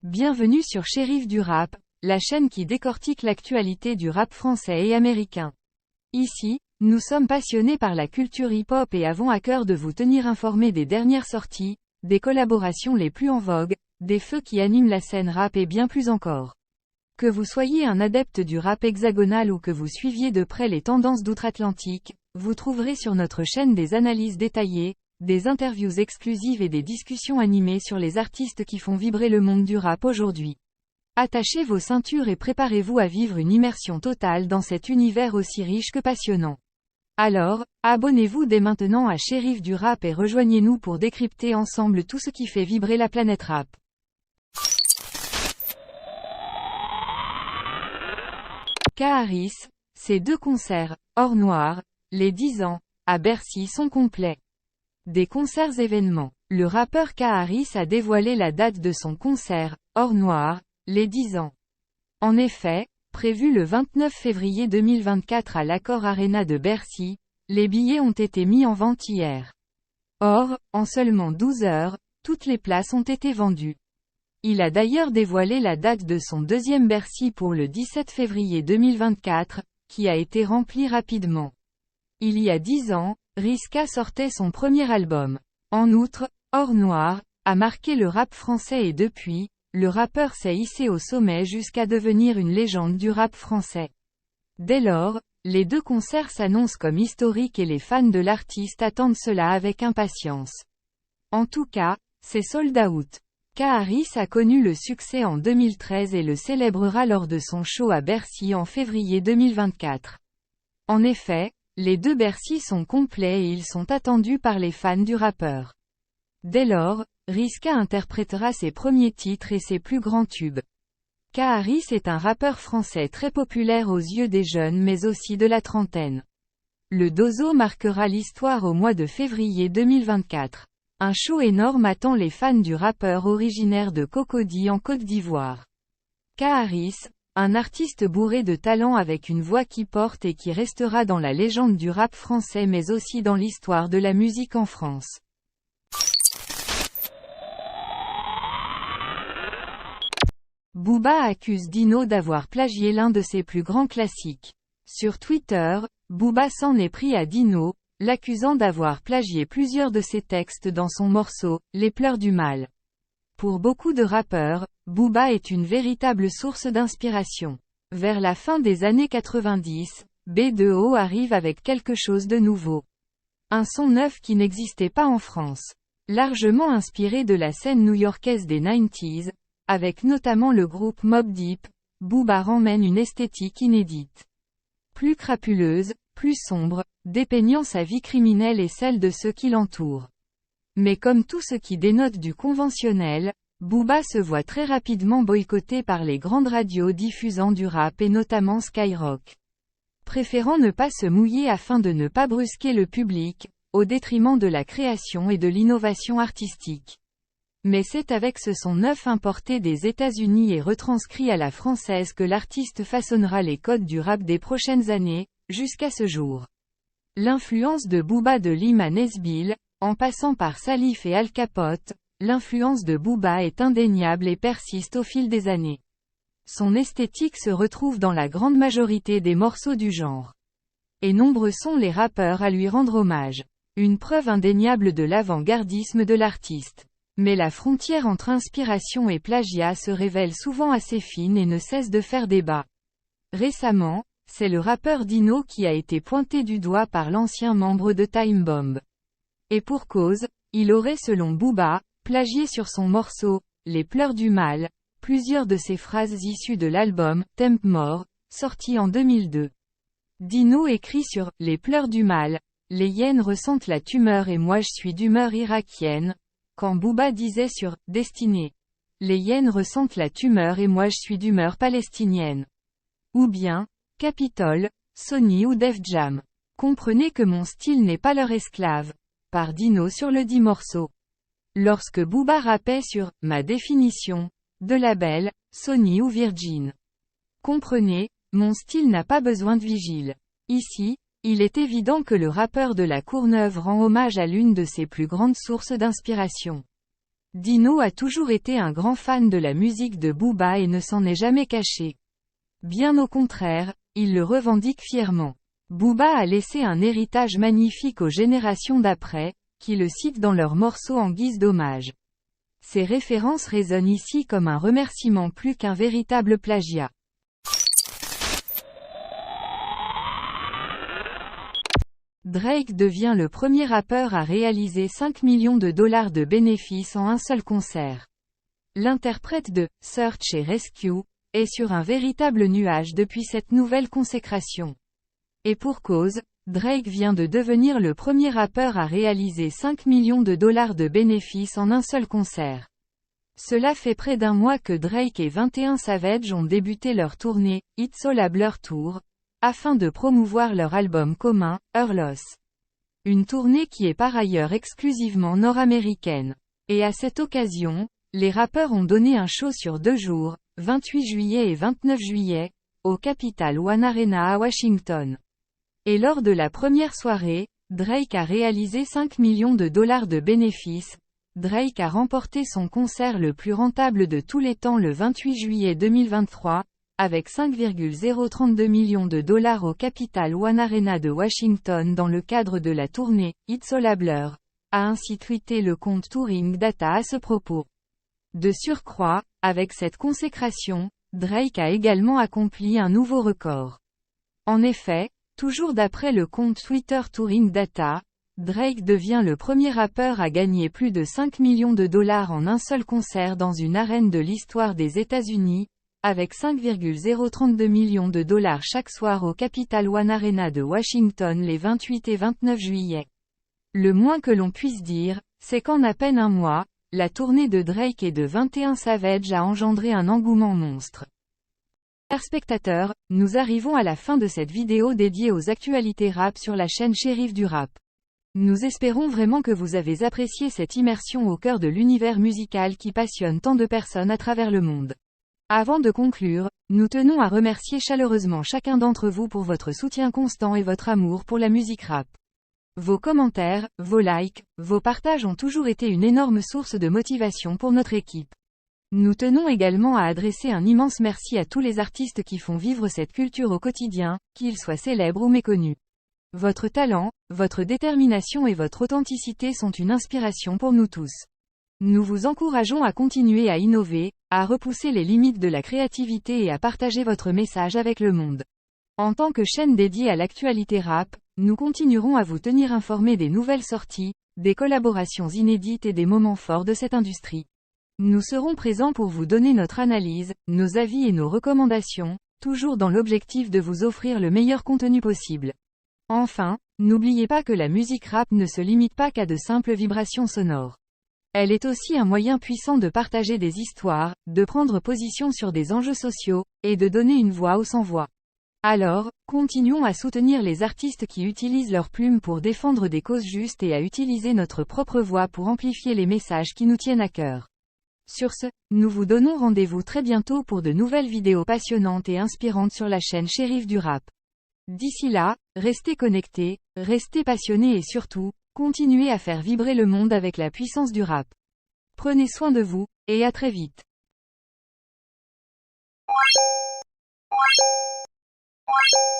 Bienvenue sur Shérif du Rap, la chaîne qui décortique l'actualité du rap français et américain. Ici, nous sommes passionnés par la culture hip-hop et avons à cœur de vous tenir informés des dernières sorties, des collaborations les plus en vogue, des feux qui animent la scène rap et bien plus encore. Que vous soyez un adepte du rap hexagonal ou que vous suiviez de près les tendances d'outre-Atlantique, vous trouverez sur notre chaîne des analyses détaillées, des interviews exclusives et des discussions animées sur les artistes qui font vibrer le monde du rap aujourd'hui. Attachez vos ceintures et préparez-vous à vivre une immersion totale dans cet univers aussi riche que passionnant. Alors, abonnez-vous dès maintenant à Shérif du Rap et rejoignez-nous pour décrypter ensemble tout ce qui fait vibrer la planète rap. K.A.R.I.S, ses deux concerts, hors noir, les 10 ans, à Bercy sont complets. Des concerts événements. Le rappeur K.A.R.I.S a dévoilé la date de son concert, hors noir, les 10 ans. En effet, prévu le 29 février 2024 à l'Accor Arena de Bercy, les billets ont été mis en vente hier. Or, en seulement 12 heures, toutes les places ont été vendues. Il a d'ailleurs dévoilé la date de son deuxième Bercy pour le 17 février 2024, qui a été rempli rapidement. Il y a 10 ans, Riska sortait son premier album. En outre, Hors Noir a marqué le rap français et depuis, le rappeur s'est hissé au sommet jusqu'à devenir une légende du rap français. Dès lors, les deux concerts s'annoncent comme historiques et les fans de l'artiste attendent cela avec impatience. En tout cas, c'est sold out. K.A.R.I.S a connu le succès en 2013 et le célébrera lors de son show à Bercy en février 2024. En effet, les deux Bercy sont complets et ils sont attendus par les fans du rappeur. Dès lors, Riska interprétera ses premiers titres et ses plus grands tubes. K.A.R.I.S est un rappeur français très populaire aux yeux des jeunes mais aussi de la trentaine. Le Dozo marquera l'histoire au mois de février 2024. Un show énorme attend les fans du rappeur originaire de Cocody en Côte d'Ivoire. K.A.R.I.S, un artiste bourré de talent avec une voix qui porte et qui restera dans la légende du rap français mais aussi dans l'histoire de la musique en France. Booba accuse Dino d'avoir plagié l'un de ses plus grands classiques. Sur Twitter, Booba s'en est pris à Dino, l'accusant d'avoir plagié plusieurs de ses textes dans son morceau « Les pleurs du mal ». Pour beaucoup de rappeurs, Booba est une véritable source d'inspiration. Vers la fin des années 90, B2O arrive avec quelque chose de nouveau. Un son neuf qui n'existait pas en France. Largement inspiré de la scène new-yorkaise des 90s, avec notamment le groupe Mobb Deep, Booba ramène une esthétique inédite. Plus crapuleuse, plus sombre, dépeignant sa vie criminelle et celle de ceux qui l'entourent. Mais comme tout ce qui dénote du conventionnel, Booba se voit très rapidement boycotté par les grandes radios diffusant du rap et notamment Skyrock. Préférant ne pas se mouiller afin de ne pas brusquer le public, au détriment de la création et de l'innovation artistique. Mais c'est avec ce son neuf importé des États-Unis et retranscrit à la française que l'artiste façonnera les codes du rap des prochaines années, jusqu'à ce jour. L'influence de Booba de Lim à Nesbill, en passant par Salif et Al Capote, l'influence de Booba est indéniable et persiste au fil des années. Son esthétique se retrouve dans la grande majorité des morceaux du genre. Et nombreux sont les rappeurs à lui rendre hommage. Une preuve indéniable de l'avant-gardisme de l'artiste. Mais la frontière entre inspiration et plagiat se révèle souvent assez fine et ne cesse de faire débat. Récemment, c'est le rappeur Dino qui a été pointé du doigt par l'ancien membre de Time Bomb. Et pour cause, il aurait selon Booba, plagié sur son morceau, Les pleurs du mal, plusieurs de ses phrases issues de l'album, Temp More, sorti en 2002. Dino écrit sur Les pleurs du mal, les hyènes ressentent la tumeur et moi je suis d'humeur irakienne, quand Booba disait sur Destinée, les hyènes ressentent la tumeur et moi je suis d'humeur palestinienne. Ou bien, Capitol, Sony ou Def Jam. Comprenez que mon style n'est pas leur esclave. Par Dino sur le dit morceau. Lorsque Booba rappait sur Ma définition, de label, Sony ou Virgin. Comprenez, mon style n'a pas besoin de vigile. Ici, il est évident que le rappeur de La Courneuve rend hommage à l'une de ses plus grandes sources d'inspiration. Dino a toujours été un grand fan de la musique de Booba et ne s'en est jamais caché. Bien au contraire, il le revendique fièrement. Booba a laissé un héritage magnifique aux générations d'après, qui le citent dans leurs morceaux en guise d'hommage. Ces références résonnent ici comme un remerciement plus qu'un véritable plagiat. Drake devient le premier rappeur à réaliser 5 millions de dollars de bénéfices en un seul concert. L'interprète de « Search and Rescue » est sur un véritable nuage depuis cette nouvelle consécration. Et pour cause, Drake vient de devenir le premier rappeur à réaliser 5 millions de dollars de bénéfices en un seul concert. Cela fait près d'un mois que Drake et 21 Savage ont débuté leur tournée « It's All a Blur Tour », afin de promouvoir leur album commun, Her Loss. Une tournée qui est par ailleurs exclusivement nord-américaine. Et à cette occasion, les rappeurs ont donné un show sur 2 jours, 28 juillet et 29 juillet, au Capital One Arena à Washington. Et lors de la première soirée, Drake a réalisé 5 millions de dollars de bénéfices. Drake a remporté son concert le plus rentable de tous les temps le 28 juillet 2023, avec 5,032 millions de dollars au Capital One Arena de Washington dans le cadre de la tournée « It's All a Blur », a ainsi tweeté le compte Touring Data à ce propos. De surcroît, avec cette consécration, Drake a également accompli un nouveau record. En effet, toujours d'après le compte Twitter Touring Data, Drake devient le premier rappeur à gagner plus de 5 millions de dollars en un seul concert dans une arène de l'histoire des États-Unis, avec 5,032 millions de dollars chaque soir au Capital One Arena de Washington les 28 et 29 juillet. Le moins que l'on puisse dire, c'est qu'en à peine un mois, la tournée de Drake et de 21 Savage a engendré un engouement monstre. Chers spectateurs, nous arrivons à la fin de cette vidéo dédiée aux actualités rap sur la chaîne Shérif du Rap. Nous espérons vraiment que vous avez apprécié cette immersion au cœur de l'univers musical qui passionne tant de personnes à travers le monde. Avant de conclure, nous tenons à remercier chaleureusement chacun d'entre vous pour votre soutien constant et votre amour pour la musique rap. Vos commentaires, vos likes, vos partages ont toujours été une énorme source de motivation pour notre équipe. Nous tenons également à adresser un immense merci à tous les artistes qui font vivre cette culture au quotidien, qu'ils soient célèbres ou méconnus. Votre talent, votre détermination et votre authenticité sont une inspiration pour nous tous. Nous vous encourageons à continuer à innover, à repousser les limites de la créativité et à partager votre message avec le monde. En tant que chaîne dédiée à l'actualité rap, nous continuerons à vous tenir informés des nouvelles sorties, des collaborations inédites et des moments forts de cette industrie. Nous serons présents pour vous donner notre analyse, nos avis et nos recommandations, toujours dans l'objectif de vous offrir le meilleur contenu possible. Enfin, n'oubliez pas que la musique rap ne se limite pas qu'à de simples vibrations sonores. Elle est aussi un moyen puissant de partager des histoires, de prendre position sur des enjeux sociaux, et de donner une voix aux sans-voix. Alors, continuons à soutenir les artistes qui utilisent leurs plumes pour défendre des causes justes et à utiliser notre propre voix pour amplifier les messages qui nous tiennent à cœur. Sur ce, nous vous donnons rendez-vous très bientôt pour de nouvelles vidéos passionnantes et inspirantes sur la chaîne Shérif du Rap. D'ici là, restez connectés, restez passionnés et surtout, continuez à faire vibrer le monde avec la puissance du rap. Prenez soin de vous, et à très vite. What?